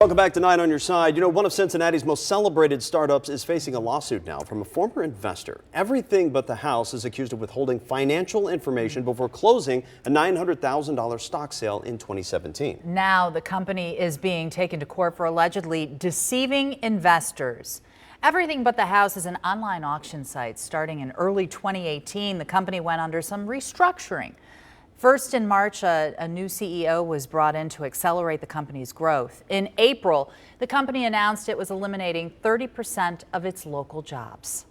Welcome back to 9 on your side. You know, one of Cincinnati's most celebrated startups is facing a lawsuit now from a former investor. Everything But the House is accused of withholding financial information before closing a $900,000 stock sale in 2017. Now the company is being taken to court for allegedly deceiving investors. Everything But the House is an online auction site. Starting in early 2018, the company went under some restructuring. First in March, a new CEO was brought in to accelerate the company's growth. In April, the company announced it was eliminating 30% of its local jobs.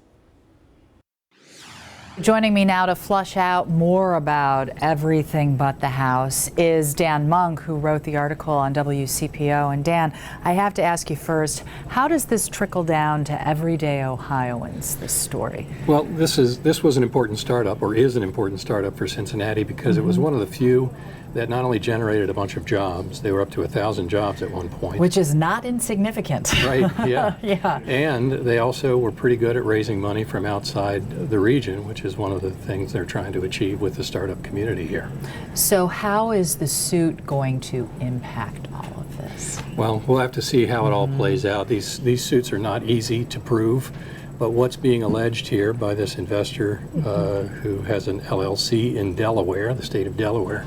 Joining me now to flush out more about Everything But the House is Dan Monk, who wrote the article on WCPO. And Dan, I have to ask you first, how does this trickle down to everyday Ohioans, this story? Well, this was an important startup, or is an important startup for Cincinnati, because it was one of the few that not only generated a bunch of jobs, they were up to 1,000 jobs at one point. Which is not insignificant. Right, yeah. Yeah. And they also were pretty good at raising money from outside the region, which is one of the things they're trying to achieve with the startup community here. So how is the suit going to impact all of this? Well, we'll have to see how it all plays out. These suits are not easy to prove. But what's being alleged here by this investor who has an LLC in Delaware, the state of Delaware,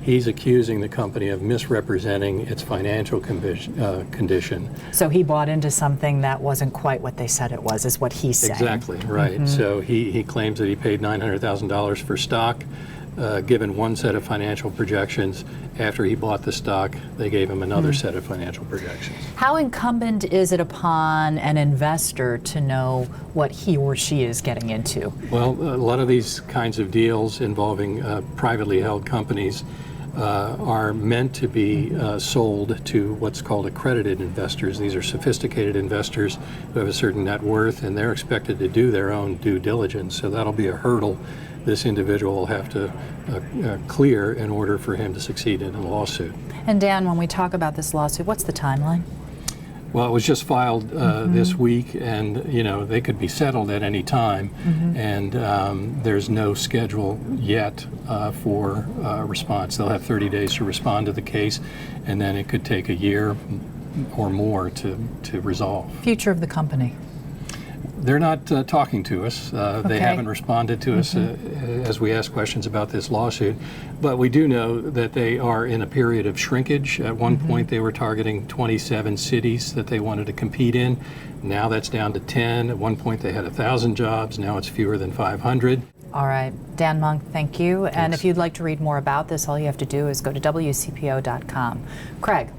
he's accusing the company of misrepresenting its financial condition. So he bought into something that wasn't quite what they said it was, is what he's saying. Exactly, right. So he claims that he paid $900,000 for stock, given one set of financial projections. After he bought the stock, they gave him another set of financial projections. How incumbent is it upon an investor to know what he or she is getting into? Well, a lot of these kinds of deals involving privately held companies are meant to be sold to what's called accredited investors. These are sophisticated investors who have a certain net worth, and they're expected to do their own due diligence. So that'll be a hurdle this individual will have to clear in order for him to succeed in a lawsuit. And Dan, when we talk about this lawsuit, what's the timeline? Well, it was just filed this week, and you know they could be settled at any time, and there's no schedule yet for response. They'll have 30 days to respond to the case, and then it could take a year or more to resolve. Future of the company? They're not talking to us. They haven't responded to us as we ask questions about this lawsuit. But we do know that they are in a period of shrinkage. At one point, they were targeting 27 cities that they wanted to compete in. Now that's down to 10. At one point, they had 1,000 jobs. Now it's fewer than 500. All right. Dan Monk, thank you. Thanks. And if you'd like to read more about this, all you have to do is go to WCPO.com. Craig.